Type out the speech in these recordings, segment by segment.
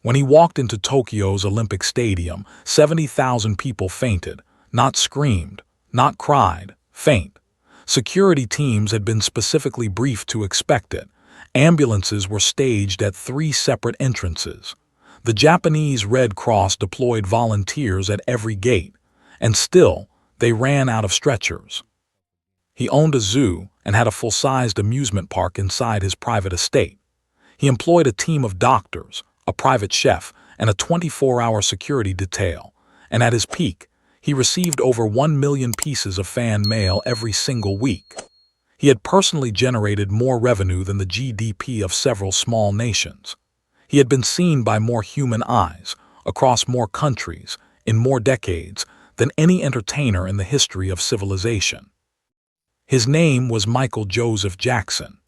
When he walked into Tokyo's Olympic Stadium, 70,000 people fainted, not screamed, not cried, faint. Security teams had been specifically briefed to expect it. Ambulances were staged at 3 separate entrances. The Japanese Red Cross deployed volunteers at every gate, and still, they ran out of stretchers. He owned a zoo and had a full-sized amusement park inside his private estate. He employed a team of doctors, a private chef, and a 24-hour security detail, and at his peak, he received over 1 million pieces of fan mail every single week. He had personally generated more revenue than the GDP of several small nations. He had been seen by more human eyes, across more countries, in more decades, than any entertainer in the history of civilization. His name was Michael Joseph Jackson,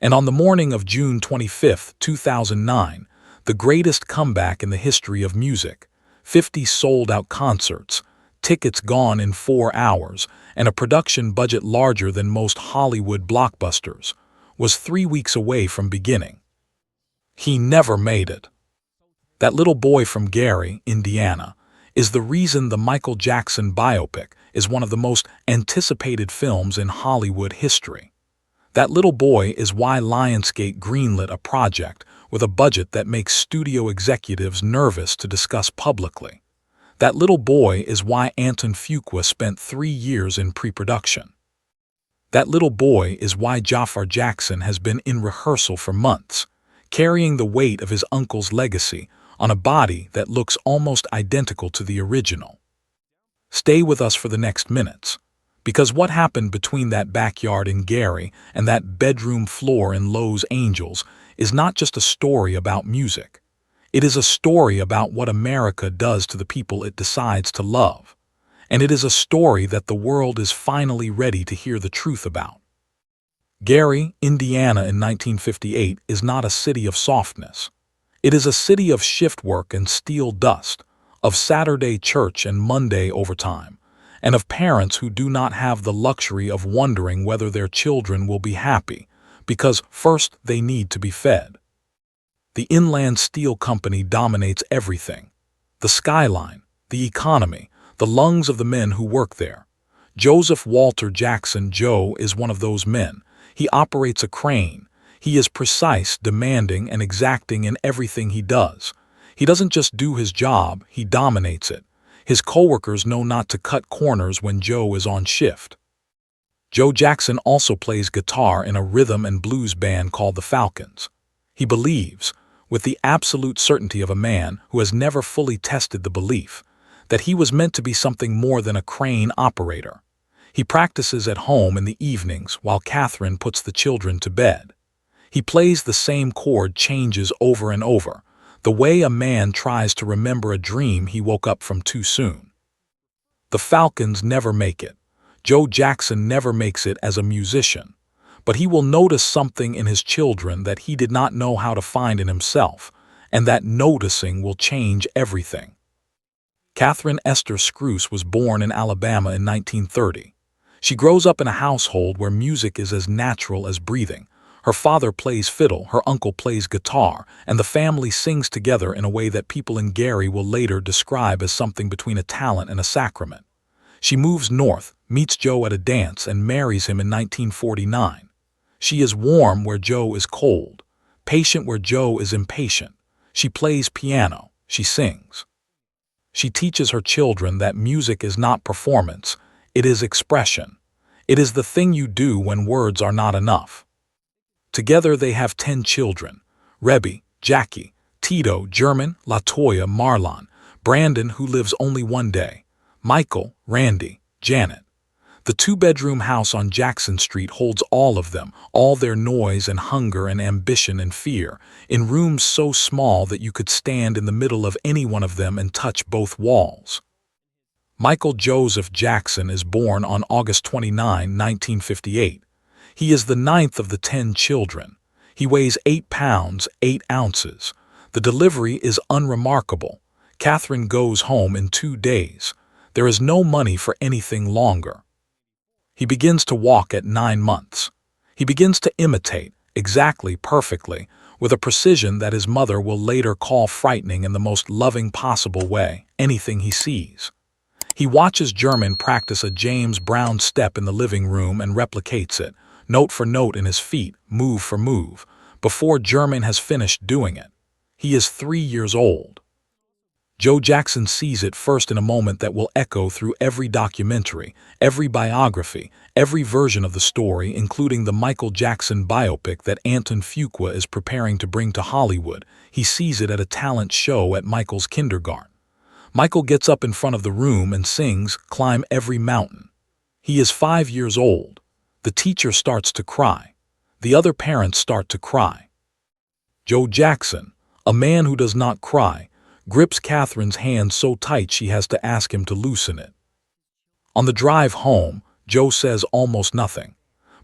and on the morning of June 25, 2009, the greatest comeback in the history of music, 50 sold-out concerts, tickets gone in 4 hours, and a production budget larger than most Hollywood blockbusters, was 3 weeks away from beginning. He never made it. That little boy from Gary, Indiana, is the reason the Michael Jackson biopic is one of the most anticipated films in Hollywood history. That little boy is why Lionsgate greenlit a project with a budget that makes studio executives nervous to discuss publicly. That little boy is why Anton Fuqua spent 3 years in pre-production. That little boy is why Jaafar Jackson has been in rehearsal for months, carrying the weight of his uncle's legacy on a body that looks almost identical to the original. Stay with us for the next minutes, because what happened between that backyard in Gary and that bedroom floor in Los Angeles is not just a story about music. It is a story about what America does to the people it decides to love, and it is a story that the world is finally ready to hear the truth about. Gary, Indiana in 1958 is not a city of softness. It is a city of shift work and steel dust, of Saturday church and Monday overtime, and of parents who do not have the luxury of wondering whether their children will be happy, because first they need to be fed. The Inland Steel Company dominates everything: the skyline, the economy, the lungs of the men who work there. Joseph Walter Jackson Joe is one of those men. He operates a crane. He is precise, demanding, and exacting in everything he does. He doesn't just do his job, he dominates it. His coworkers know not to cut corners when Joe is on shift. Joe Jackson also plays guitar in a rhythm and blues band called the Falcons. He believes, with the absolute certainty of a man who has never fully tested the belief, that he was meant to be something more than a crane operator. He practices at home in the evenings while Catherine puts the children to bed. He plays the same chord changes over and over, the way a man tries to remember a dream he woke up from too soon. The Falcons never make it. Joe Jackson never makes it as a musician, but he will notice something in his children that he did not know how to find in himself, and that noticing will change everything. Catherine Esther Scrouse was born in Alabama in 1930. She grows up in a household where music is as natural as breathing. Her father plays fiddle, her uncle plays guitar, and the family sings together in a way that people in Gary will later describe as something between a talent and a sacrament. She moves north, meets Joe at a dance, and marries him in 1949. She is warm where Joe is cold, patient where Joe is impatient. She plays piano, she sings. She teaches her children that music is not performance, it is expression. It is the thing you do when words are not enough. Together they have 10 children: Rebby, Jackie, Tito, German, Latoya, Marlon, Brandon, who lives only 1 day, Michael, Randy, Janet. The 2-bedroom house on Jackson Street holds all of them, all their noise and hunger and ambition and fear, in rooms so small that you could stand in the middle of any one of them and touch both walls. Michael Joseph Jackson is born on August 29, 1958. He is the 9th of the 10 children. He weighs 8 pounds, 8 ounces. The delivery is unremarkable. Catherine goes home in 2 days. There is no money for anything longer. He begins to walk at 9 months. He begins to imitate, exactly, perfectly, with a precision that his mother will later call frightening in the most loving possible way, anything he sees. He watches German practice a James Brown step in the living room and replicates it, note for note in his feet, move for move, before German has finished doing it. He is 3 years old. Joe Jackson sees it first in a moment that will echo through every documentary, every biography, every version of the story, including the Michael Jackson biopic that Anton Fuqua is preparing to bring to Hollywood. He sees it at a talent show at Michael's kindergarten. Michael gets up in front of the room and sings "Climb Every Mountain." He is 5 years old. The teacher starts to cry. The other parents start to cry. Joe Jackson, a man who does not cry, grips Catherine's hand so tight she has to ask him to loosen it. On the drive home, Joe says almost nothing,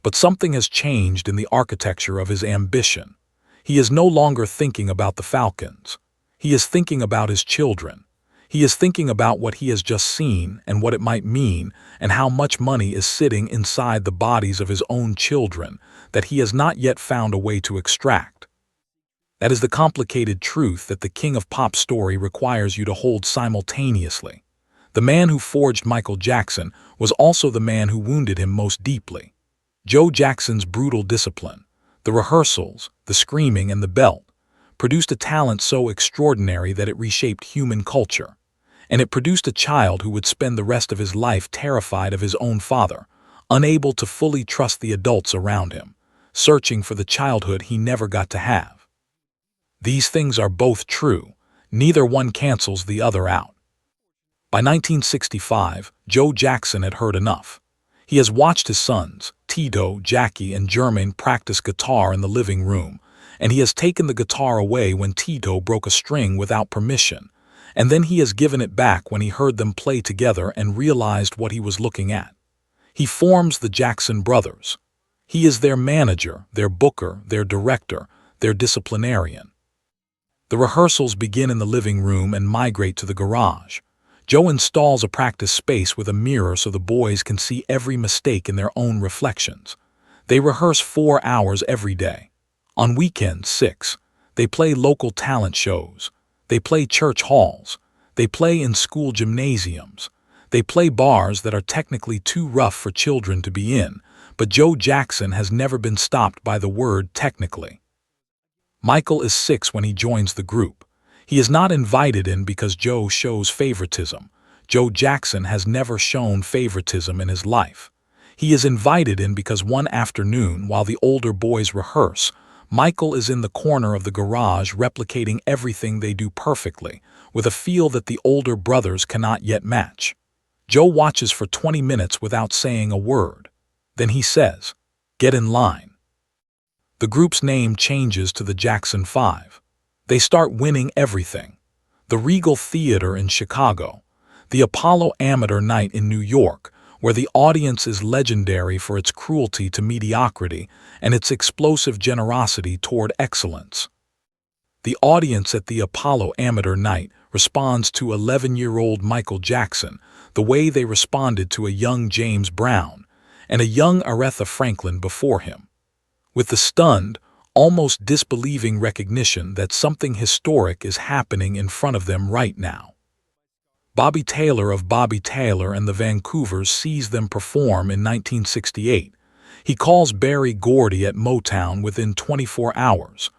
but something has changed in the architecture of his ambition. He is no longer thinking about the Falcons. He is thinking about his children. He is thinking about what he has just seen and what it might mean, and how much money is sitting inside the bodies of his own children that he has not yet found a way to extract. That is the complicated truth that the King of Pop story requires you to hold simultaneously. The man who forged Michael Jackson was also the man who wounded him most deeply. Joe Jackson's brutal discipline, the rehearsals, the screaming, and the belt, produced a talent so extraordinary that it reshaped human culture. And it produced a child who would spend the rest of his life terrified of his own father, unable to fully trust the adults around him, searching for the childhood he never got to have. These things are both true. Neither one cancels the other out. By 1965, Joe Jackson had heard enough. He has watched his sons, Tito, Jackie, and Jermaine, practice guitar in the living room, and he has taken the guitar away when Tito broke a string without permission, and then he has given it back when he heard them play together and realized what he was looking at. He forms the Jackson Brothers. He is their manager, their booker, their director, their disciplinarian. The rehearsals begin in the living room and migrate to the garage. Joe installs a practice space with a mirror so the boys can see every mistake in their own reflections. They rehearse 4 hours every day. On weekends, 6. They play local talent shows. They play church halls. They play in school gymnasiums. They play bars that are technically too rough for children to be in, but Joe Jackson has never been stopped by the word technically. Michael is 6 when he joins the group. He is not invited in because Joe shows favoritism. Joe Jackson has never shown favoritism in his life. He is invited in because one afternoon, while the older boys rehearse, Michael is in the corner of the garage replicating everything they do perfectly, with a feel that the older brothers cannot yet match. Joe watches for 20 minutes without saying a word. Then he says, "Get in line." The group's name changes to the Jackson 5. They start winning everything. The Regal Theater in Chicago, the Apollo Amateur Night in New York, where the audience is legendary for its cruelty to mediocrity and its explosive generosity toward excellence. The audience at the Apollo Amateur Night responds to 11-year-old Michael Jackson the way they responded to a young James Brown and a young Aretha Franklin before him, with the stunned, almost disbelieving recognition that something historic is happening in front of them right now. Bobby Taylor of Bobby Taylor and the Vancouvers sees them perform in 1968. He calls Barry Gordy at Motown within 24 hours.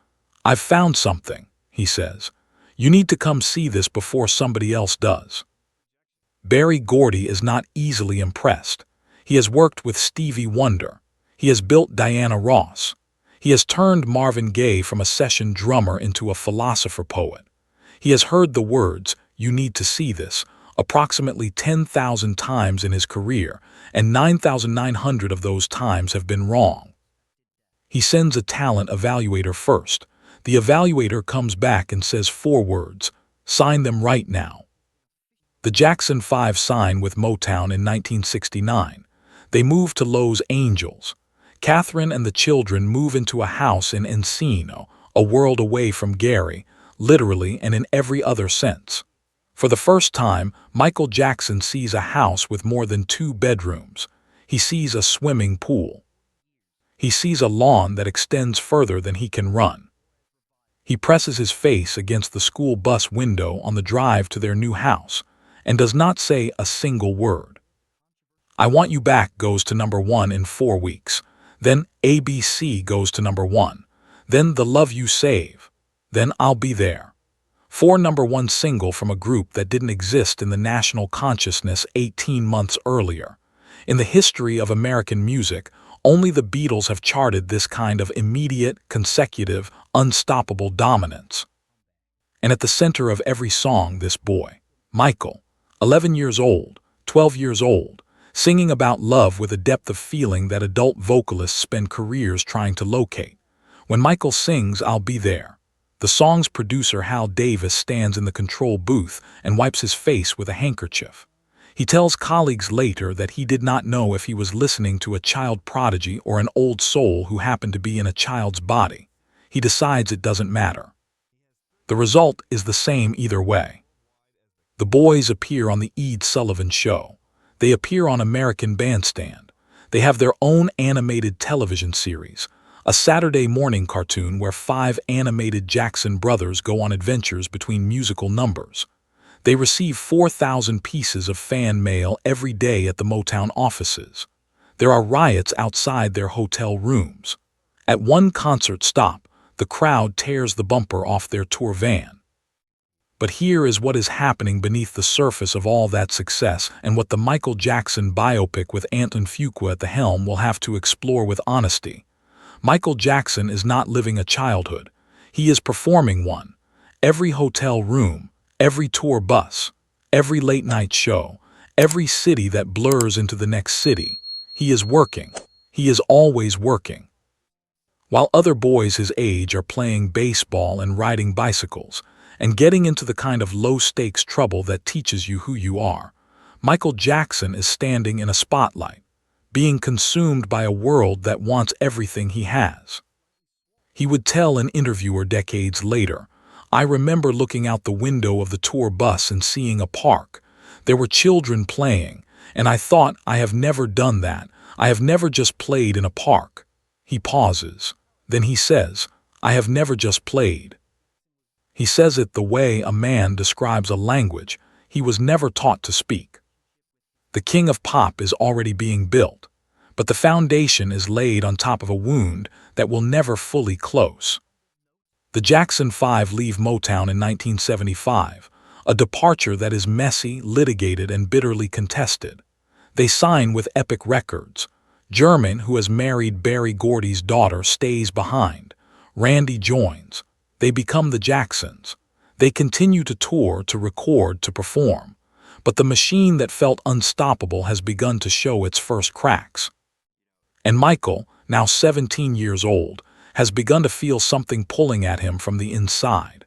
"I've found something," he says. "You need to come see this before somebody else does." Barry Gordy is not easily impressed. He has worked with Stevie Wonder. He has built Diana Ross. He has turned Marvin Gaye from a session drummer into a philosopher poet. He has heard the words, "You need to see this," approximately 10,000 times in his career, and 9,900 of those times have been wrong. He sends a talent evaluator first. The evaluator comes back and says 4 words, "Sign them right now." The Jackson 5 sign with Motown in 1969. They move to Los Angeles. Catherine and the children move into a house in Encino, a world away from Gary, literally and in every other sense. For the first time, Michael Jackson sees a house with more than 2 bedrooms. He sees a swimming pool. He sees a lawn that extends further than he can run. He presses his face against the school bus window on the drive to their new house and does not say a single word. I Want You Back goes to #1 in 4 weeks. Then ABC goes to #1. Then The Love You Save. Then I'll Be There. 4 #1 single from a group that didn't exist in the national consciousness 18 months earlier. In the history of American music, only the Beatles have charted this kind of immediate, consecutive, unstoppable dominance. And at the center of every song, this boy, Michael, 11 years old, 12 years old, singing about love with a depth of feeling that adult vocalists spend careers trying to locate. When Michael sings I'll Be There, the song's producer Hal Davis stands in the control booth and wipes his face with a handkerchief. He tells colleagues later that he did not know if he was listening to a child prodigy or an old soul who happened to be in a child's body. He decides it doesn't matter. The result is the same either way. The boys appear on The Ed Sullivan Show. They appear on American Bandstand. They have their own animated television series, a Saturday morning cartoon where 5 animated Jackson brothers go on adventures between musical numbers. They receive 4,000 pieces of fan mail every day at the Motown offices. There are riots outside their hotel rooms. At one concert stop, the crowd tears the bumper off their tour van. But here is what is happening beneath the surface of all that success and what the Michael Jackson biopic with Anton Fuqua at the helm will have to explore with honesty. Michael Jackson is not living a childhood. He is performing one. Every hotel room, every tour bus, every late-night show, every city that blurs into the next city. He is working. He is always working. While other boys his age are playing baseball and riding bicycles and getting into the kind of low-stakes trouble that teaches you who you are, Michael Jackson is standing in a spotlight, being consumed by a world that wants everything he has. He would tell an interviewer decades later, "I remember looking out the window of the tour bus and seeing a park. There were children playing, and I thought, I have never done that. I have never just played in a park." He pauses. Then he says, "I have never just played." He says it the way a man describes a language he was never taught to speak. The king of pop is already being built, but the foundation is laid on top of a wound that will never fully close. The Jackson 5 leave Motown in 1975, a departure that is messy, litigated, and bitterly contested. They sign with Epic Records. German, who has married Berry Gordy's daughter, stays behind. Randy joins. They become the Jacksons. They continue to tour, to record, to perform. But the machine that felt unstoppable has begun to show its first cracks. And Michael, now 17 years old, has begun to feel something pulling at him from the inside.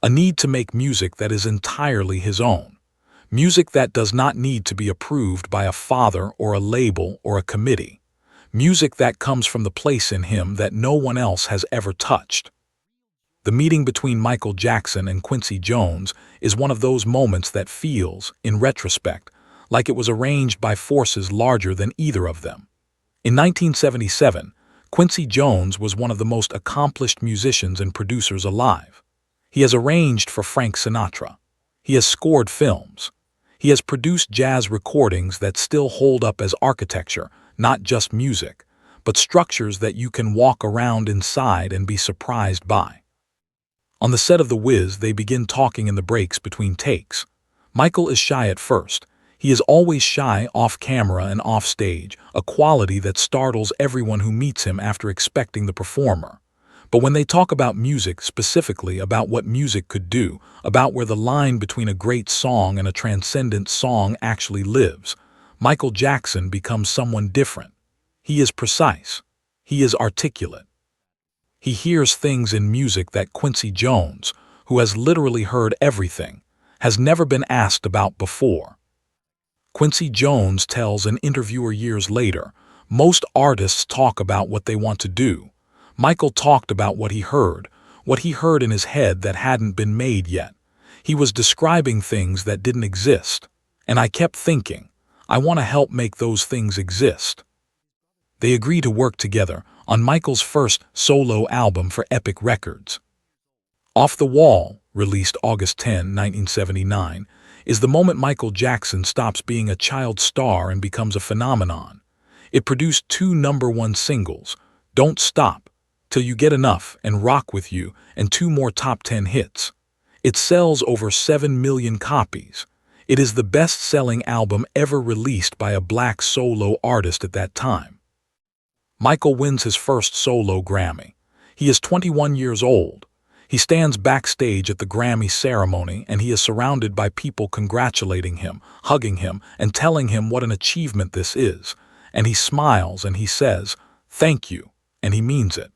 A need to make music that is entirely his own. Music that does not need to be approved by a father or a label or a committee. Music that comes from the place in him that no one else has ever touched. The meeting between Michael Jackson and Quincy Jones is one of those moments that feels, in retrospect, like it was arranged by forces larger than either of them. In 1977, Quincy Jones was one of the most accomplished musicians and producers alive. He has arranged for Frank Sinatra. He has scored films. He has produced jazz recordings that still hold up as architecture, not just music, but structures that you can walk around inside and be surprised by. On the set of The Wiz, they begin talking in the breaks between takes. Michael is shy at first. He is always shy off camera and off stage, a quality that startles everyone who meets him after expecting the performer. But when they talk about music, specifically about what music could do, about where the line between a great song and a transcendent song actually lives, Michael Jackson becomes someone different. He is precise. He is articulate. He hears things in music that Quincy Jones, who has literally heard everything, has never been asked about before. Quincy Jones tells an interviewer years later, "Most artists talk about what they want to do. Michael talked about what he heard in his head that hadn't been made yet. He was describing things that didn't exist. And I kept thinking, I want to help make those things exist." They agree to work together on Michael's first solo album for Epic Records. Off the Wall, released August 10, 1979, is the moment Michael Jackson stops being a child star and becomes a phenomenon. It produced two #1 singles, Don't Stop, Till You Get Enough, and Rock With You, and two more top 10 hits. It sells over 7 million copies. It is the best-selling album ever released by a black solo artist at that time. Michael wins his first solo Grammy. He is 21 years old. He stands backstage at the Grammy ceremony, and he is surrounded by people congratulating him, hugging him, and telling him what an achievement this is. And he smiles and he says, "Thank you," and he means it.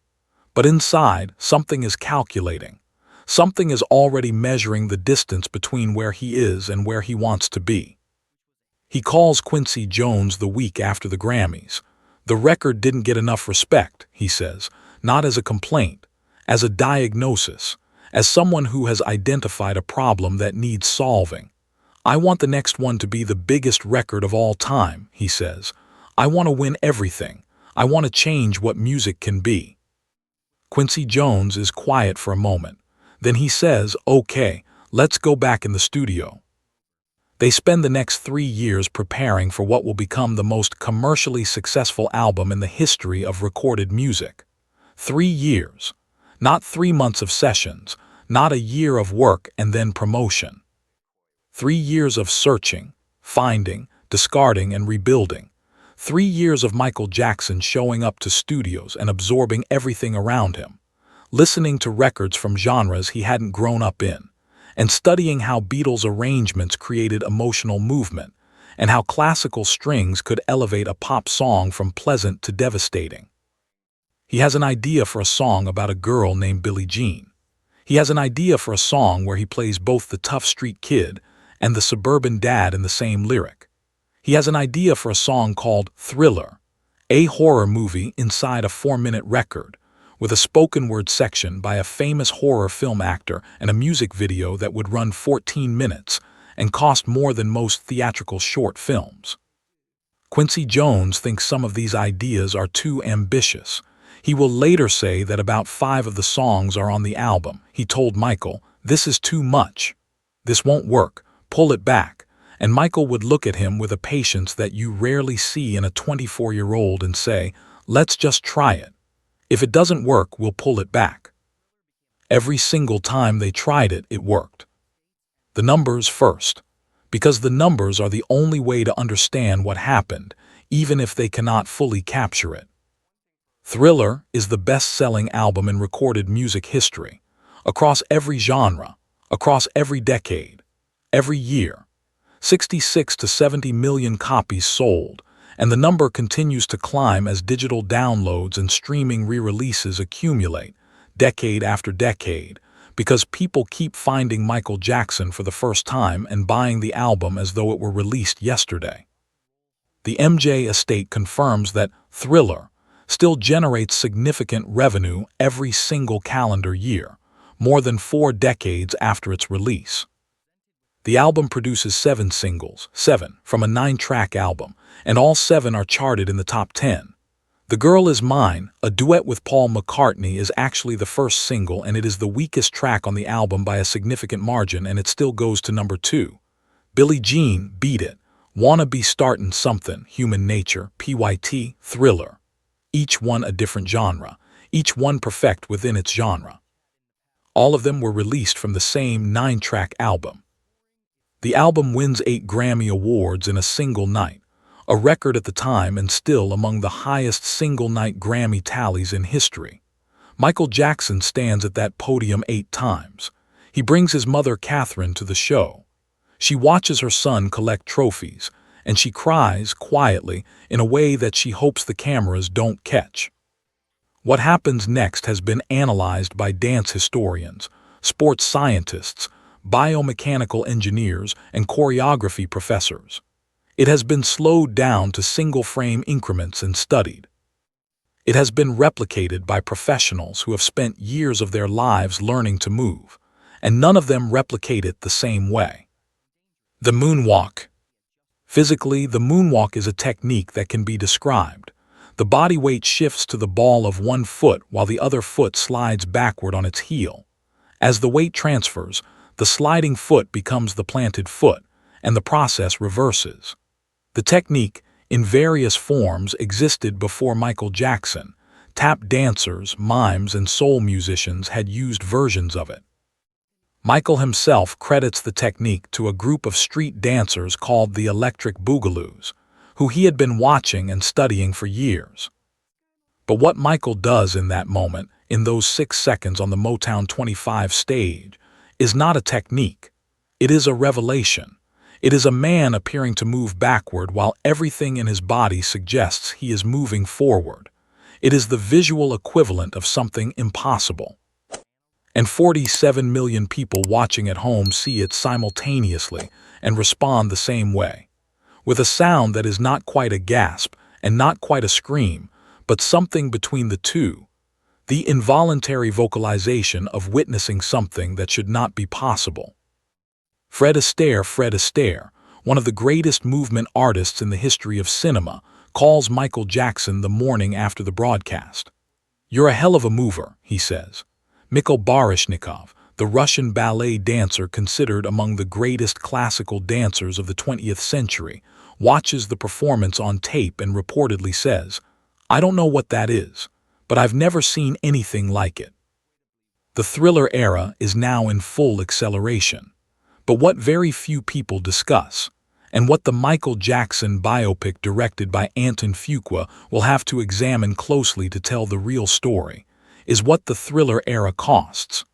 But inside, something is calculating. Something is already measuring the distance between where he is and where he wants to be. He calls Quincy Jones the week after the Grammys. "The record didn't get enough respect," he says, not as a complaint, as a diagnosis, as someone who has identified a problem that needs solving. "I want the next one to be the biggest record of all time," he says. "I want to win everything. I want to change what music can be." Quincy Jones is quiet for a moment. Then he says, "Okay, let's go back in the studio." They spend the next 3 years preparing for what will become the most commercially successful album in the history of recorded music. 3 years. Not 3 months of sessions, not a year of work and then promotion. 3 years of searching, finding, discarding, and rebuilding. 3 years of Michael Jackson showing up to studios and absorbing everything around him, listening to records from genres he hadn't grown up in, and studying how Beatles arrangements created emotional movement, and how classical strings could elevate a pop song from pleasant to devastating. He has an idea for a song about a girl named Billie Jean. He has an idea for a song where he plays both the tough street kid and the suburban dad in the same lyric. He has an idea for a song called Thriller, a horror movie inside a 4-minute record, with a spoken word section by a famous horror film actor and a music video that would run 14 minutes and cost more than most theatrical short films. Quincy Jones thinks some of these ideas are too ambitious. He will later say that about 5 of the songs are on the album. He told Michael, "This is too much. This won't work. Pull it back." And Michael would look at him with a patience that you rarely see in a 24-year-old and say, "Let's just try it. If it doesn't work, we'll pull it back." Every single time they tried it, it worked. The numbers first, because the numbers are the only way to understand what happened, even if they cannot fully capture it. Thriller is the best-selling album in recorded music history, across every genre, across every decade, every year. 66 to 70 million copies sold, and the number continues to climb as digital downloads and streaming re-releases accumulate, decade after decade, because people keep finding Michael Jackson for the first time and buying the album as though it were released yesterday. The MJ estate confirms that Thriller still generates significant revenue every single calendar year, more than 4 decades after its release. The album produces 7 singles, 7 from a 9-track album, and all 7 are charted in the top 10. The Girl Is Mine, a duet with Paul McCartney, is actually the first single, and it is the weakest track on the album by a significant margin, and it still goes to number 2. Billie Jean, Beat It, Wanna Be Startin' Something, Human Nature, PYT, Thriller. Each one a different genre, each one perfect within its genre. All of them were released from the same 9-track album. The album wins 8 Grammy Awards in a single night, a record at the time and still among the highest single-night Grammy tallies in history. Michael Jackson stands at that podium 8 times. He brings his mother Catherine to the show. She watches her son collect trophies, and she cries quietly in a way that she hopes the cameras don't catch. What happens next has been analyzed by dance historians, sports scientists, biomechanical engineers, and choreography professors. It has been slowed down to single-frame increments and studied. It has been replicated by professionals who have spent years of their lives learning to move, and none of them replicate it the same way. The Moonwalk. Physically, the moonwalk is a technique that can be described. The body weight shifts to the ball of one foot while the other foot slides backward on its heel. As the weight transfers, the sliding foot becomes the planted foot, and the process reverses. The technique, in various forms, existed before Michael Jackson. Tap dancers, mimes, and soul musicians had used versions of it. Michael himself credits the technique to a group of street dancers called the Electric Boogaloos, who he had been watching and studying for years. But what Michael does in that moment, in those 6 seconds on the Motown 25 stage, is not a technique. It is a revelation. It is a man appearing to move backward while everything in his body suggests he is moving forward. It is the visual equivalent of something impossible. And 47 million people watching at home see it simultaneously and respond the same way, with a sound that is not quite a gasp and not quite a scream, but something between the two, the involuntary vocalization of witnessing something that should not be possible. Fred Astaire, one of the greatest movement artists in the history of cinema, calls Michael Jackson the morning after the broadcast. "You're a hell of a mover," he says. Mikhail Baryshnikov, the Russian ballet dancer considered among the greatest classical dancers of the 20th century, watches the performance on tape and reportedly says, "I don't know what that is, but I've never seen anything like it." The Thriller era is now in full acceleration. But what very few people discuss, and what the Michael Jackson biopic directed by Anton Fuqua will have to examine closely to tell the real story, is what the Thriller era costs.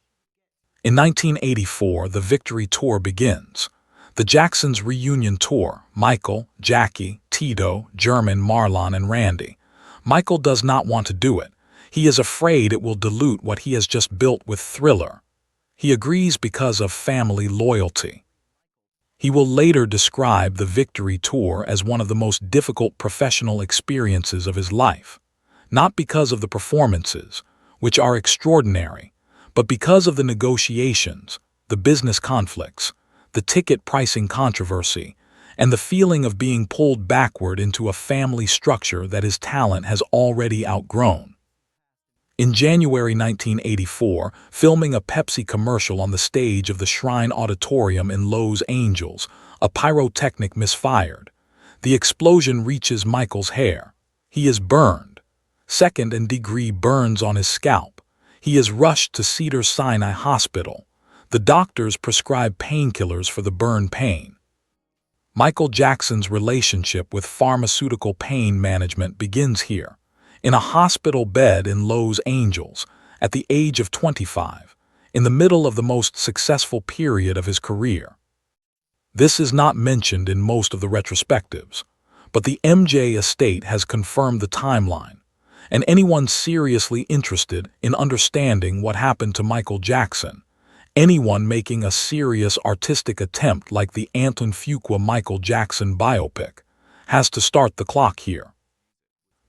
In 1984, the Victory Tour begins. The Jacksons' reunion tour, Michael, Jackie, Tito, German, Marlon, and Randy. Michael does not want to do it. He is afraid it will dilute what he has just built with Thriller. He agrees because of family loyalty. He will later describe the Victory Tour as one of the most difficult professional experiences of his life, not because of the performances, which are extraordinary, but because of the negotiations, the business conflicts, the ticket pricing controversy, and the feeling of being pulled backward into a family structure that his talent has already outgrown. In January 1984, filming a Pepsi commercial on the stage of the Shrine Auditorium in Los Angeles, a pyrotechnic misfired. The explosion reaches Michael's hair. He is burned. Second-degree burns on his scalp. He is rushed to Cedars-Sinai Hospital. The doctors prescribe painkillers for the burn pain. Michael Jackson's relationship with pharmaceutical pain management begins here. In a hospital bed in Los Angeles, at the age of 25, in the middle of the most successful period of his career. This is not mentioned in most of the retrospectives, but the MJ estate has confirmed the timeline, and anyone seriously interested in understanding what happened to Michael Jackson, anyone making a serious artistic attempt like the Anton Fuqua Michael Jackson biopic, has to start the clock here.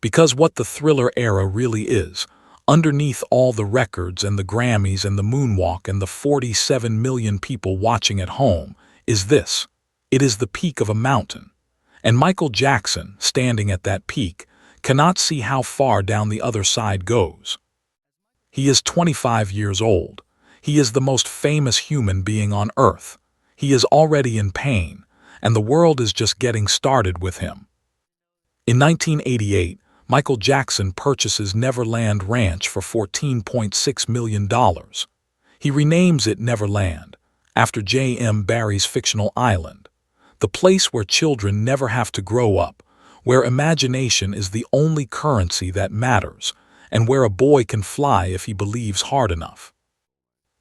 Because what the Thriller era really is, underneath all the records and the Grammys and the Moonwalk and the 47 million people watching at home, is this. It is the peak of a mountain. And Michael Jackson, standing at that peak, cannot see how far down the other side goes. He is 25 years old. He is the most famous human being on earth. He is already in pain, and the world is just getting started with him. In 1988, Michael Jackson purchases Neverland Ranch for $14.6 million. He renames it Neverland, after J.M. Barrie's fictional island, the place where children never have to grow up, where imagination is the only currency that matters, and where a boy can fly if he believes hard enough.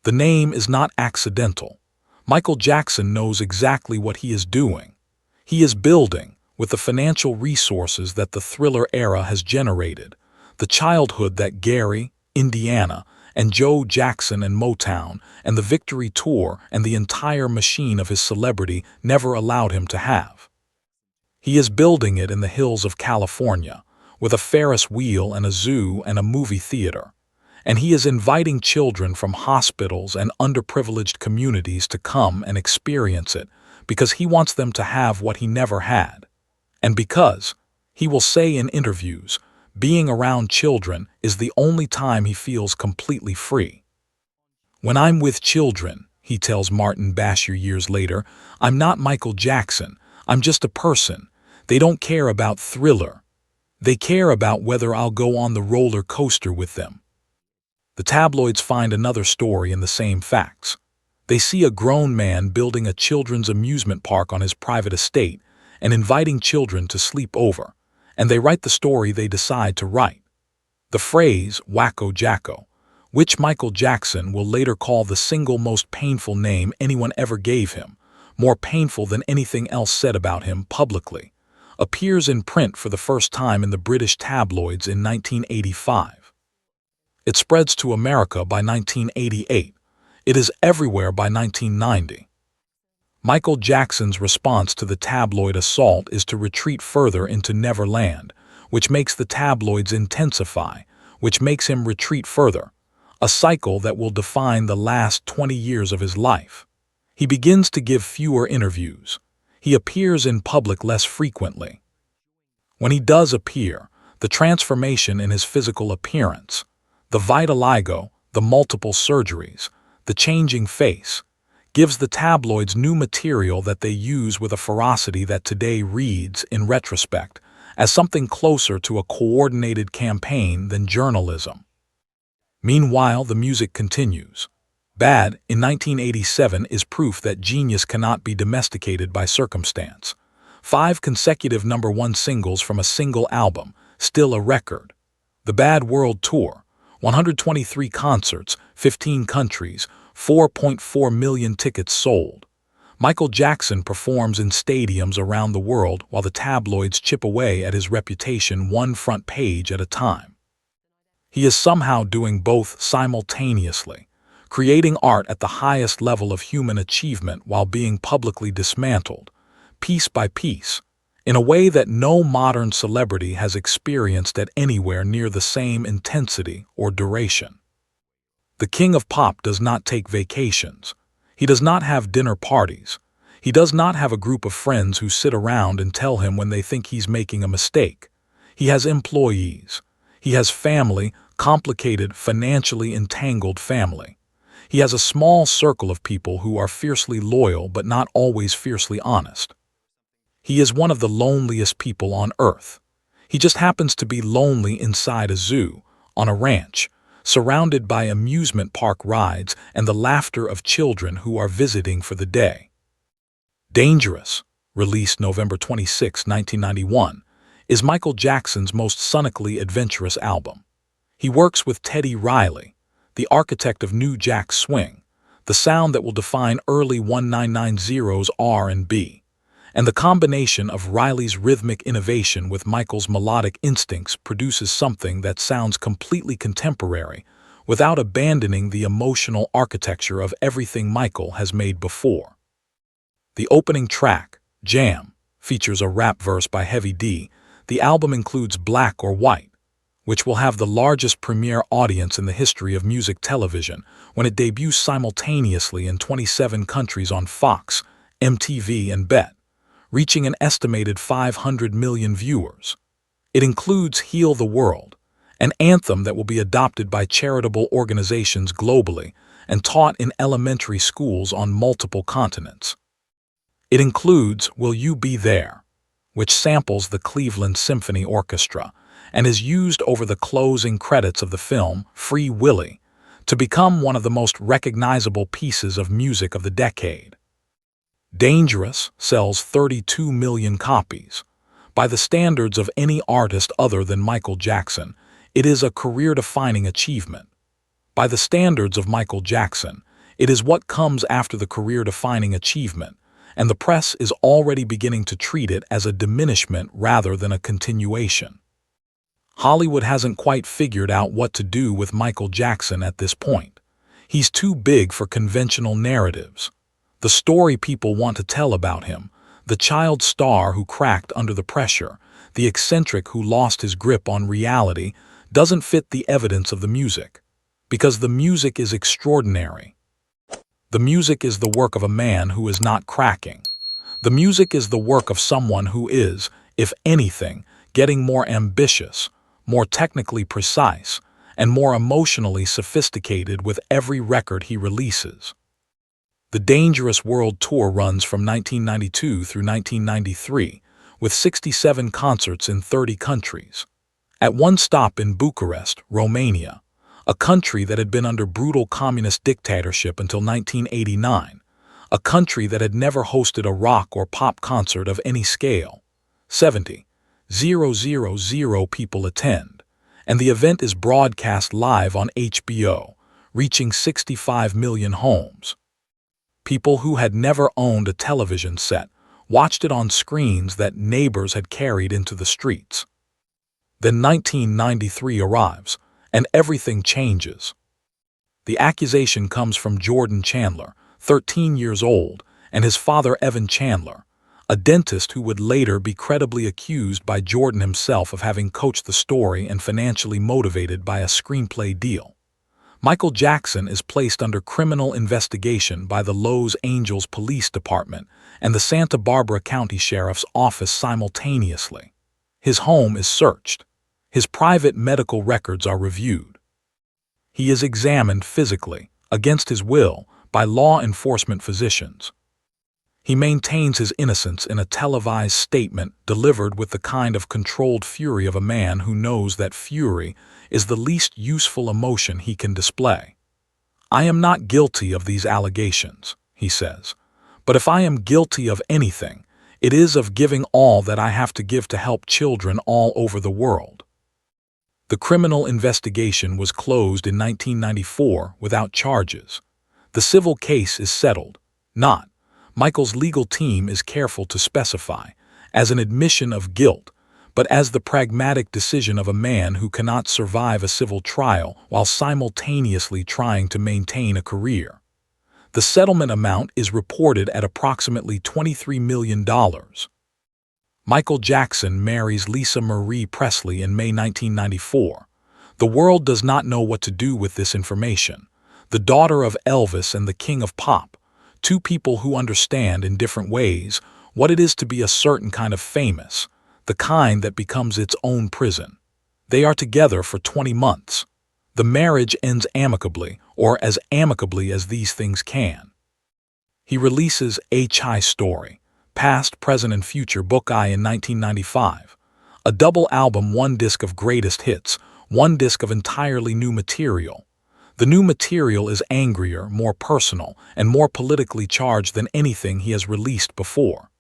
The name is not accidental. Michael Jackson knows exactly what he is doing. He is building, with the financial resources that the Thriller era has generated, the childhood that Gary, Indiana, and Joe Jackson and Motown and the Victory Tour and the entire machine of his celebrity never allowed him to have. He is building it in the hills of California, with a Ferris wheel and a zoo and a movie theater, and he is inviting children from hospitals and underprivileged communities to come and experience it because he wants them to have what he never had. And because, he will say in interviews, being around children is the only time he feels completely free. "When I'm with children," he tells Martin Bashir years later, "I'm not Michael Jackson. I'm just a person. They don't care about Thriller. They care about whether I'll go on the roller coaster with them." The tabloids find another story in the same facts. They see a grown man building a children's amusement park on his private estate and inviting children to sleep over, and they write the story they decide to write. The phrase, "Wacko Jacko," which Michael Jackson will later call the single most painful name anyone ever gave him, more painful than anything else said about him publicly, appears in print for the first time in the British tabloids in 1985. It spreads to America by 1988. It is everywhere by 1990. Michael Jackson's response to the tabloid assault is to retreat further into Neverland, which makes the tabloids intensify, which makes him retreat further, a cycle that will define the last 20 years of his life. He begins to give fewer interviews. He appears in public less frequently. When he does appear, the transformation in his physical appearance, the vitiligo, the multiple surgeries, the changing face, gives the tabloids new material that they use with a ferocity that today reads, in retrospect, as something closer to a coordinated campaign than journalism. Meanwhile, the music continues. Bad, in 1987, is proof that genius cannot be domesticated by circumstance. 5 consecutive #1 singles from a single album, still a record. The Bad World Tour, 123 concerts, 15 countries, 4.4 million tickets sold. Michael Jackson performs in stadiums around the world while the tabloids chip away at his reputation one front page at a time. He is somehow doing both simultaneously, creating art at the highest level of human achievement while being publicly dismantled, piece by piece, in a way that no modern celebrity has experienced at anywhere near the same intensity or duration. The king of pop does not take vacations. He does not have dinner parties. He does not have a group of friends who sit around and tell him when they think he's making a mistake. He has employees. He has family, complicated, financially entangled family. He has a small circle of people who are fiercely loyal but not always fiercely honest. He is one of the loneliest people on earth. He just happens to be lonely inside a zoo, on a ranch, surrounded by amusement park rides and the laughter of children who are visiting for the day. Dangerous, released November 26, 1991, is Michael Jackson's most sonically adventurous album. He works with Teddy Riley, the architect of New Jack Swing, the sound that will define early 1990's R&B. And the combination of Riley's rhythmic innovation with Michael's melodic instincts produces something that sounds completely contemporary without abandoning the emotional architecture of everything Michael has made before. The opening track, Jam, features a rap verse by Heavy D. The album includes Black or White, which will have the largest premiere audience in the history of music television when it debuts simultaneously in 27 countries on Fox, MTV, and BET, reaching an estimated 500 million viewers. It includes Heal the World, an anthem that will be adopted by charitable organizations globally and taught in elementary schools on multiple continents. It includes Will You Be There, which samples the Cleveland Symphony Orchestra and is used over the closing credits of the film Free Willy to become one of the most recognizable pieces of music of the decade. Dangerous sells 32 million copies. By the standards of any artist other than Michael Jackson, it is a career-defining achievement. By the standards of Michael Jackson, it is what comes after the career-defining achievement, and the press is already beginning to treat it as a diminishment rather than a continuation. Hollywood hasn't quite figured out what to do with Michael Jackson at this point. He's too big for conventional narratives. The story people want to tell about him, the child star who cracked under the pressure, the eccentric who lost his grip on reality, doesn't fit the evidence of the music. Because the music is extraordinary. The music is the work of a man who is not cracking. The music is the work of someone who is, if anything, getting more ambitious, more technically precise, and more emotionally sophisticated with every record he releases. The Dangerous World Tour runs from 1992 through 1993, with 67 concerts in 30 countries. At one stop in Bucharest, Romania, a country that had been under brutal communist dictatorship until 1989, a country that had never hosted a rock or pop concert of any scale. 70,000 people attend, and the event is broadcast live on HBO, reaching 65 million homes. People who had never owned a television set watched it on screens that neighbors had carried into the streets. Then 1993 arrives, and everything changes. The accusation comes from Jordan Chandler, 13 years old, and his father Evan Chandler, a dentist who would later be credibly accused by Jordan himself of having coached the story and financially motivated by a screenplay deal. Michael Jackson is placed under criminal investigation by the Los Angeles Police Department and the Santa Barbara County Sheriff's Office simultaneously. His home is searched. His private medical records are reviewed. He is examined physically, against his will, by law enforcement physicians. He maintains his innocence in a televised statement delivered with the kind of controlled fury of a man who knows that fury is the least useful emotion he can display. "I am not guilty of these allegations," he says, "but if I am guilty of anything, it is of giving all that I have to give to help children all over the world." The criminal investigation was closed in 1994 without charges. The civil case is settled, not, Michael's legal team is careful to specify, as an admission of guilt, but as the pragmatic decision of a man who cannot survive a civil trial while simultaneously trying to maintain a career. The settlement amount is reported at approximately $23 million. Michael Jackson marries Lisa Marie Presley in May 1994. The world does not know what to do with this information. The daughter of Elvis and the king of pop, two people who understand in different ways what it is to be a certain kind of famous, the kind that becomes its own prison. They are together for 20 months. The marriage ends amicably, or as amicably as these things can. He releases A Chai Story, Past, Present, and Future Book I in 1995, a double album, one disc of greatest hits, one disc of entirely new material. The new material is angrier, more personal, and more politically charged than anything he has released before.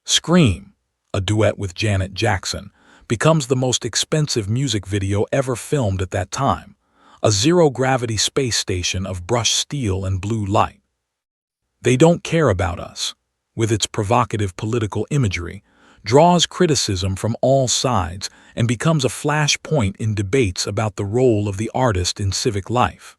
Scream, a duet with Janet Jackson, becomes the most expensive music video ever filmed at that time, a zero-gravity space station of brushed steel and blue light. They Don't Care About Us, with its provocative political imagery, draws criticism from all sides and becomes a flashpoint in debates about the role of the artist in civic life.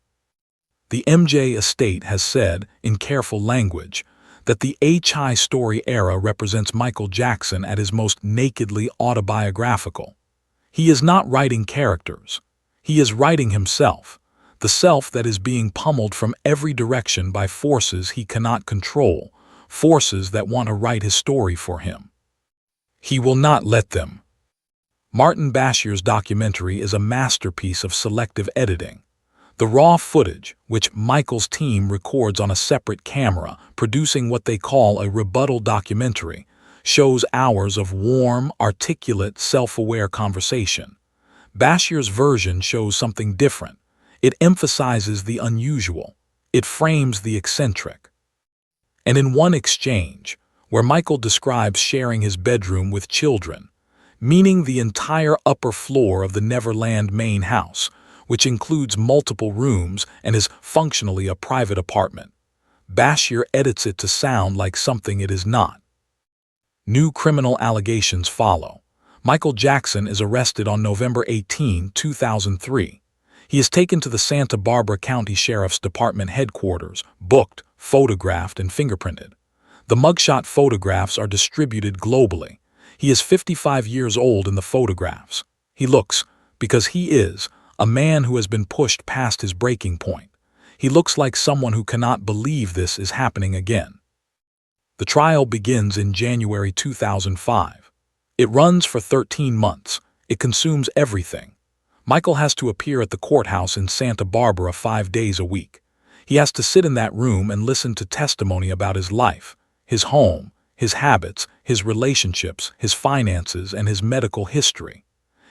The MJ estate has said, in careful language, that the A Chai Story era represents Michael Jackson at his most nakedly autobiographical. He is not writing characters. He is writing himself, the self that is being pummeled from every direction by forces he cannot control, forces that want to write his story for him. He will not let them. Martin Bashir's documentary is a masterpiece of selective editing. The raw footage, which Michael's team records on a separate camera, producing what they call a rebuttal documentary, shows hours of warm, articulate, self-aware conversation. Bashir's version shows something different. It emphasizes the unusual. It frames the eccentric. And in one exchange, where Michael describes sharing his bedroom with children, meaning the entire upper floor of the Neverland main house, which includes multiple rooms and is functionally a private apartment, Bashir edits it to sound like something it is not. New criminal allegations follow. Michael Jackson is arrested on November 18, 2003. He is taken to the Santa Barbara County Sheriff's Department headquarters, booked, photographed, and fingerprinted. The mugshot photographs are distributed globally. He is 55 years old in the photographs. He looks, because he is, a man who has been pushed past his breaking point. He looks like someone who cannot believe this is happening again. The trial begins in January 2005. It runs for 13 months. It consumes everything. Michael has to appear at the courthouse in Santa Barbara 5 days a week. He has to sit in that room and listen to testimony about his life, his home, his habits, his relationships, his finances, and his medical history.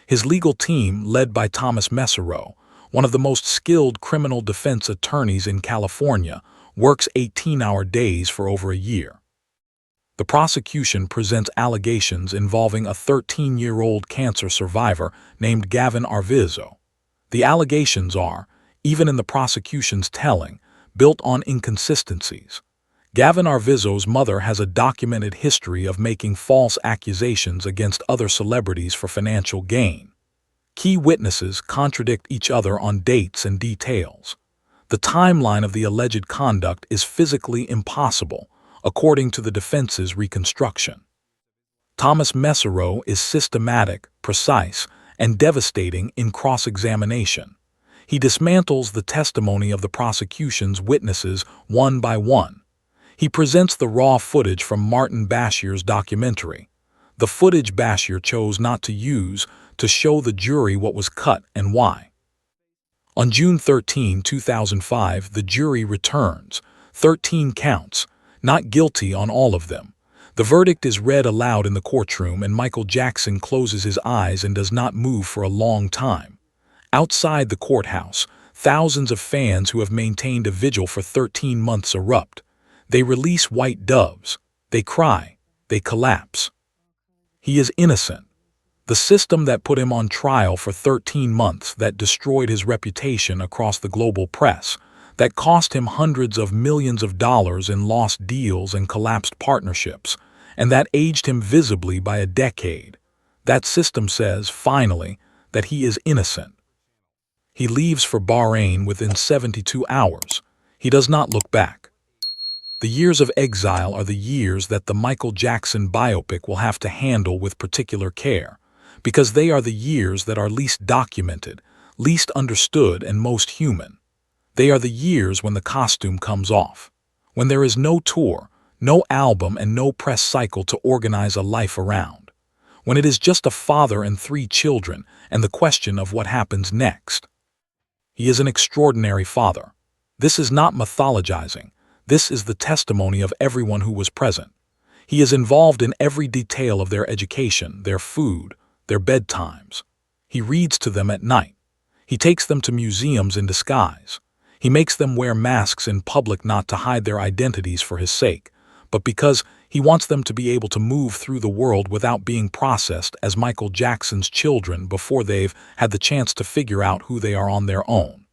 His legal team, led by Thomas Mesereau, one of the most skilled criminal defense attorneys in California, works 18-hour days for over a year. The prosecution presents allegations involving a 13-year-old cancer survivor named Gavin Arvizo. The allegations are, even in the prosecution's telling, built on inconsistencies. Gavin Arvizo's mother has a documented history of making false accusations against other celebrities for financial gain. Key witnesses contradict each other on dates and details. The timeline of the alleged conduct is physically impossible, according to the defense's reconstruction. Thomas Mesereau is systematic, precise, and devastating in cross-examination. He dismantles the testimony of the prosecution's witnesses one by one. He presents the raw footage from Martin Bashir's documentary, the footage Bashir chose not to use, to show the jury what was cut and why. On June 13, 2005, the jury returns, 13 counts, not guilty on all of them. The verdict is read aloud in the courtroom, and Michael Jackson closes his eyes and does not move for a long time. Outside the courthouse, thousands of fans who have maintained a vigil for 13 months erupt. They release white doves. They cry. They collapse. He is innocent. The system that put him on trial for 13 months, that destroyed his reputation across the global press, that cost him hundreds of millions of dollars in lost deals and collapsed partnerships, and that aged him visibly by a decade. That system says, finally, that he is innocent. He leaves for Bahrain within 72 hours. He does not look back. The years of exile are the years that the Michael Jackson biopic will have to handle with particular care, because they are the years that are least documented, least understood, and most human. They are the years when the costume comes off, when there is no tour, no album, and no press cycle to organize a life around, when it is just a father and 3 children and the question of what happens next. He is an extraordinary father. This is not mythologizing. This is the testimony of everyone who was present. He is involved in every detail of their education, their food, their bedtimes. He reads to them at night. He takes them to museums in disguise. He makes them wear masks in public, not to hide their identities for his sake, but because he wants them to be able to move through the world without being processed as Michael Jackson's children before they've had the chance to figure out who they are on their own.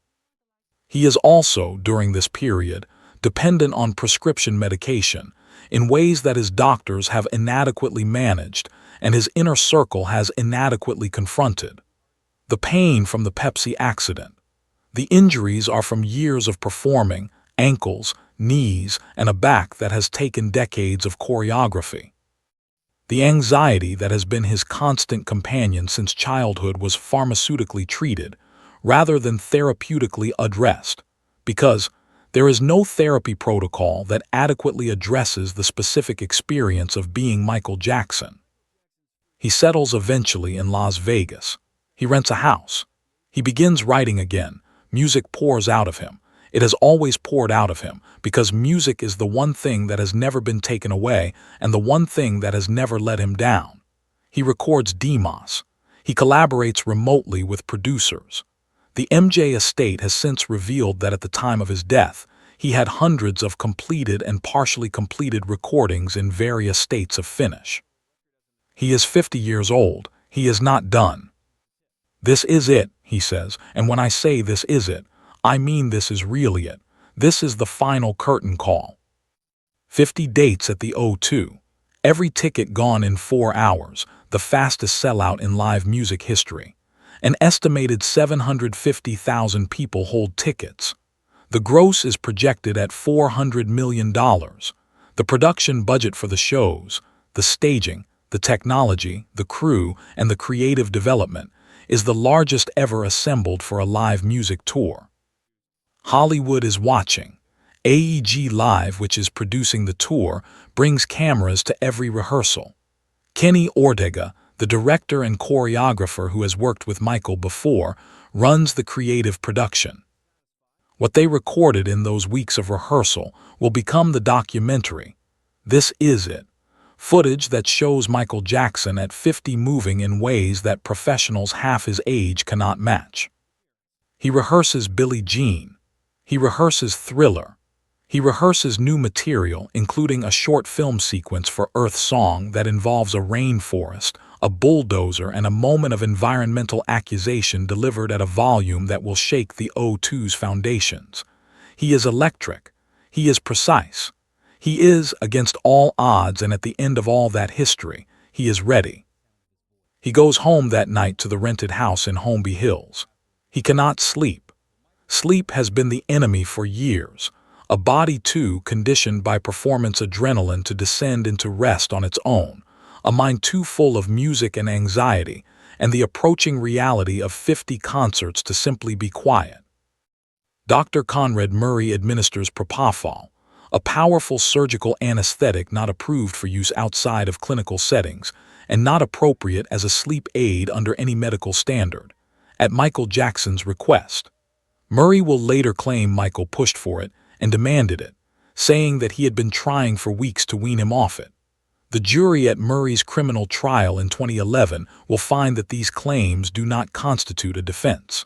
He is also, during this period, dependent on prescription medication in ways that his doctors have inadequately managed and his inner circle has inadequately confronted. The pain from the Pepsi accident. The injuries are from years of performing, ankles, knees, and a back that has taken decades of choreography. The anxiety that has been his constant companion since childhood was pharmaceutically treated, rather than therapeutically addressed, because there is no therapy protocol that adequately addresses the specific experience of being Michael Jackson. He settles eventually in Las Vegas. He rents a house. He begins writing again. Music pours out of him. It has always poured out of him, because music is the one thing that has never been taken away and the one thing that has never let him down. He records Demos. He collaborates remotely with producers. The MJ estate has since revealed that at the time of his death, he had hundreds of completed and partially completed recordings in various states of finish. He is 50 years old. He is not done. This is it, he says, and when I say this is it, I mean this is really it. This is the final curtain call. 50 dates at the O2. Every ticket gone in 4 hours, the fastest sellout in live music history. An estimated 750,000 people hold tickets. The gross is projected at $400 million. The production budget for the shows, the staging, the technology, the crew, and the creative development is the largest ever assembled for a live music tour. Hollywood is watching. AEG Live, which is producing the tour, brings cameras to every rehearsal. Kenny Ortega, the director and choreographer who has worked with Michael before, runs the creative production. What they recorded in those weeks of rehearsal will become the documentary. This Is It. Footage that shows Michael Jackson at 50 moving in ways that professionals half his age cannot match. He rehearses Billie Jean. He rehearses Thriller. He rehearses new material, including a short film sequence for Earth Song that involves a rainforest, a bulldozer, and a moment of environmental accusation delivered at a volume that will shake the O2's foundations. He is electric. He is precise. He is, against all odds and at the end of all that history, he is ready. He goes home that night to the rented house in Holmby Hills. He cannot sleep. Sleep has been the enemy for years, a body too conditioned by performance adrenaline to descend into rest on its own, a mind too full of music and anxiety, and the approaching reality of 50 concerts to simply be quiet. Dr. Conrad Murray administers propofol, a powerful surgical anesthetic not approved for use outside of clinical settings and not appropriate as a sleep aid under any medical standard, at Michael Jackson's request. Murray will later claim Michael pushed for it and demanded it, saying that he had been trying for weeks to wean him off it. The jury at Murray's criminal trial in 2011 will find that these claims do not constitute a defense.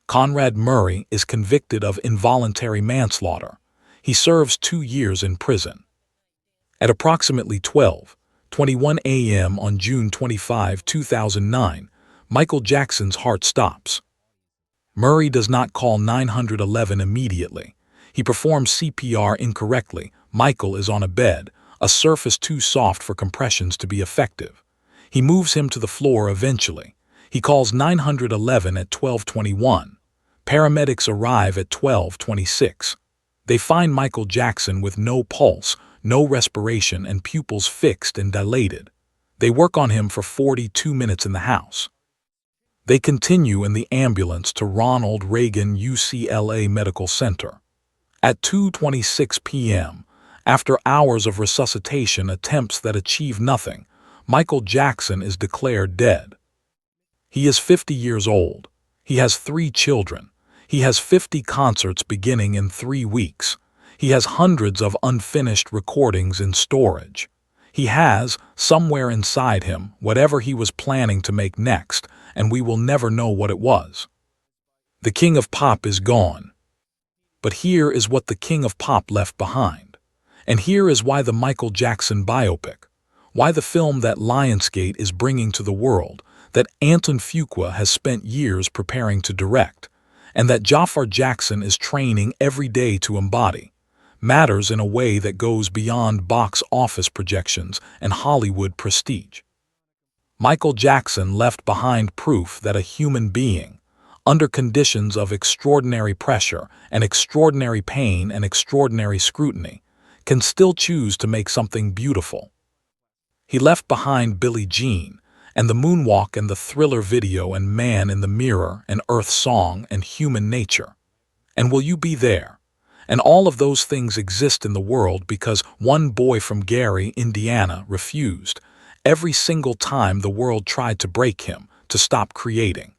Conrad Murray is convicted of involuntary manslaughter. He serves 2 years in prison. At approximately 12:21 a.m. on June 25, 2009, Michael Jackson's heart stops. Murray does not call 911 immediately. He performs CPR incorrectly. Michael is on a bed, a surface too soft for compressions to be effective. He moves him to the floor eventually. He calls 911 at 12:21. Paramedics arrive at 12:26. They find Michael Jackson with no pulse, no respiration, and pupils fixed and dilated. They work on him for 42 minutes in the house. They continue in the ambulance to Ronald Reagan UCLA Medical Center. At 2:26 p.m., after hours of resuscitation attempts that achieve nothing, Michael Jackson is declared dead. He is 50 years old. He has 3 children. He has 50 concerts beginning in 3 weeks. He has hundreds of unfinished recordings in storage. He has, somewhere inside him, whatever he was planning to make next, and we will never know what it was. The King of Pop is gone. But here is what the King of Pop left behind. And here is why the Michael Jackson biopic, why the film that Lionsgate is bringing to the world, that Anton Fuqua has spent years preparing to direct, and that Jaafar Jackson is training every day to embody, matters in a way that goes beyond box office projections and Hollywood prestige. Michael Jackson left behind proof that a human being, under conditions of extraordinary pressure and extraordinary pain and extraordinary scrutiny, can still choose to make something beautiful. He left behind Billie Jean, and the Moonwalk and the Thriller video and Man in the Mirror and Earth Song and Human Nature. And will you be there? And all of those things exist in the world because one boy from Gary, Indiana, refused, every single time the world tried to break him, to stop creating.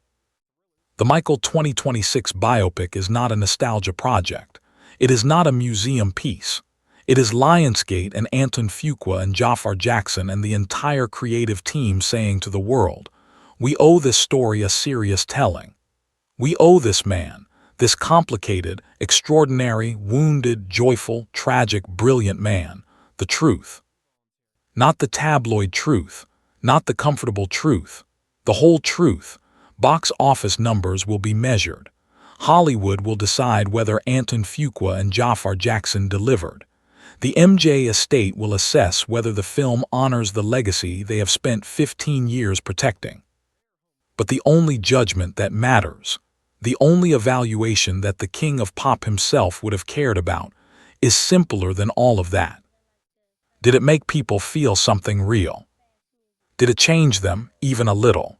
The Michael 2026 biopic is not a nostalgia project. It is not a museum piece. It is Lionsgate and Anton Fuqua and Jaafar Jackson and the entire creative team saying to the world, we owe this story a serious telling. We owe this man, this complicated, extraordinary, wounded, joyful, tragic, brilliant man, the truth. Not the tabloid truth, not the comfortable truth, the whole truth. Box office numbers will be measured. Hollywood will decide whether Anton Fuqua and Jaafar Jackson delivered. The MJ estate will assess whether the film honors the legacy they have spent 15 years protecting. But the only judgment that matters, the only evaluation that the King of Pop himself would have cared about, is simpler than all of that. Did it make people feel something real? Did it change them, even a little?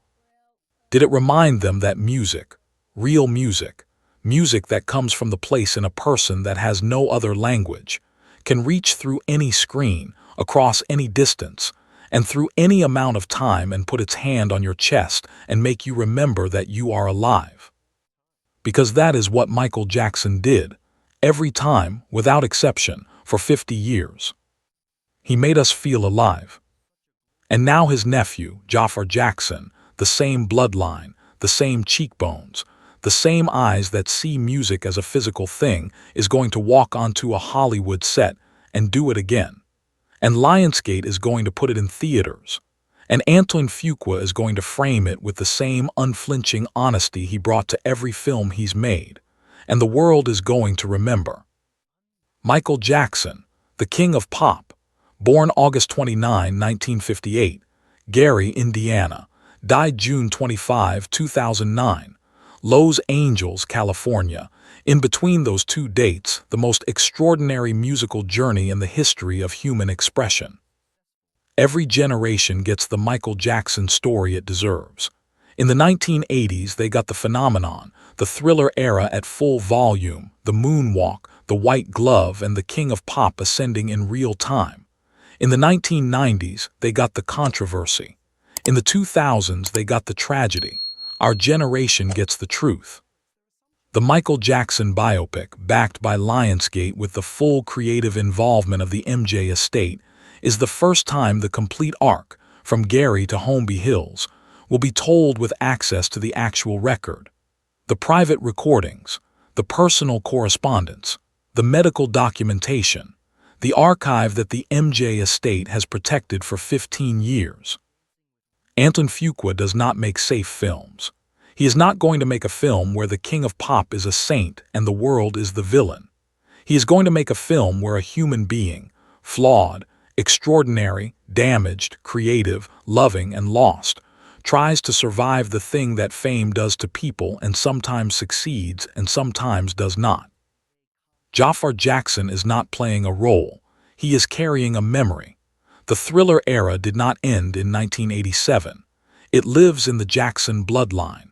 Did it remind them that music, real music, music that comes from the place in a person that has no other language, can reach through any screen, across any distance, and through any amount of time and put its hand on your chest and make you remember that you are alive. Because that is what Michael Jackson did, every time, without exception, for 50 years. He made us feel alive. And now his nephew, Jaafar Jackson, the same bloodline, the same cheekbones, the same eyes that see music as a physical thing, is going to walk onto a Hollywood set and do it again. And Lionsgate is going to put it in theaters. And Antoine Fuqua is going to frame it with the same unflinching honesty he brought to every film he's made. And the world is going to remember. Michael Jackson, the king of pop, born August 29, 1958, Gary, Indiana, died June 25, 2009, Los Angeles, California. In between those two dates, the most extraordinary musical journey in the history of human expression. Every generation gets the Michael Jackson story it deserves. In the 1980s, they got the phenomenon, the Thriller era at full volume, the Moonwalk, the White Glove, and the King of Pop ascending in real time. In the 1990s, they got the controversy. In the 2000s, they got the tragedy. Our generation gets the truth. The Michael Jackson biopic, backed by Lionsgate with the full creative involvement of the MJ estate, is the first time the complete arc, from Gary to Holmby Hills, will be told with access to the actual record. The private recordings, the personal correspondence, the medical documentation, the archive that the MJ estate has protected for 15 years. Antoine Fuqua does not make safe films. He is not going to make a film where the king of pop is a saint and the world is the villain. He is going to make a film where a human being, flawed, extraordinary, damaged, creative, loving, and lost, tries to survive the thing that fame does to people and sometimes succeeds and sometimes does not. Jaafar Jackson is not playing a role. He is carrying a memory. The Thriller era did not end in 1987. It lives in the Jackson bloodline.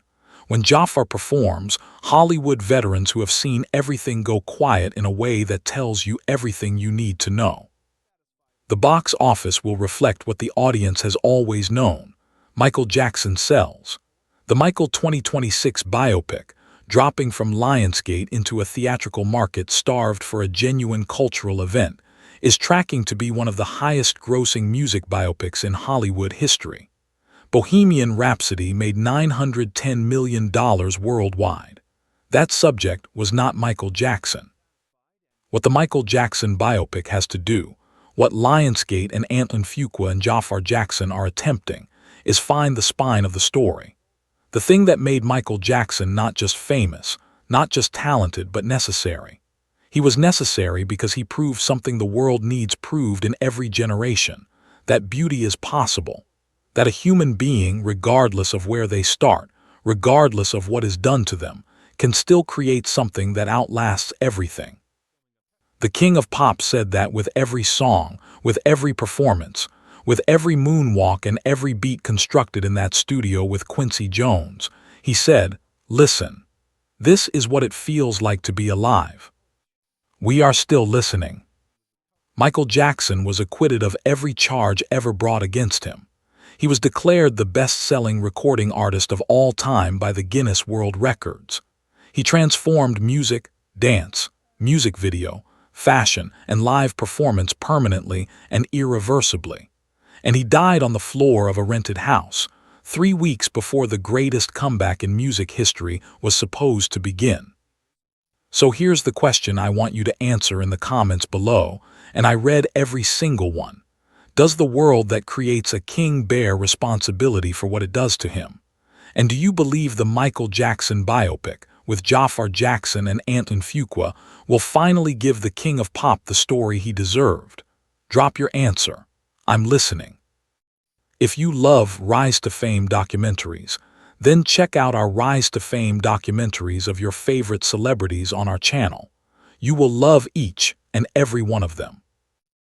When Jaafar performs, Hollywood veterans who have seen everything go quiet in a way that tells you everything you need to know. The box office will reflect what the audience has always known. Michael Jackson sells. The Michael 2026 biopic, dropping from Lionsgate into a theatrical market starved for a genuine cultural event, is tracking to be one of the highest-grossing music biopics in Hollywood history. Bohemian Rhapsody made $910 million worldwide. That subject was not Michael Jackson. What the Michael Jackson biopic has to do, what Lionsgate and Antoine Fuqua and Jaafar Jackson are attempting, is find the spine of the story. The thing that made Michael Jackson not just famous, not just talented, but necessary. He was necessary because he proved something the world needs proved in every generation, that beauty is possible. That a human being, regardless of where they start, regardless of what is done to them, can still create something that outlasts everything. The King of Pop said that with every song, with every performance, with every moonwalk and every beat constructed in that studio with Quincy Jones. He said, "Listen, this is what it feels like to be alive. We are still listening." Michael Jackson was acquitted of every charge ever brought against him. He was declared the best-selling recording artist of all time by the Guinness World Records. He transformed music, dance, music video, fashion, and live performance permanently and irreversibly. And he died on the floor of a rented house, 3 weeks before the greatest comeback in music history was supposed to begin. So here's the question I want you to answer in the comments below, and I read every single one. Does the world that creates a king bear responsibility for what it does to him? And do you believe the Michael Jackson biopic, with Jaafar Jackson and Antoine Fuqua, will finally give the king of pop the story he deserved? Drop your answer. I'm listening. If you love Rise to Fame documentaries, then check out our Rise to Fame documentaries of your favorite celebrities on our channel. You will love each and every one of them.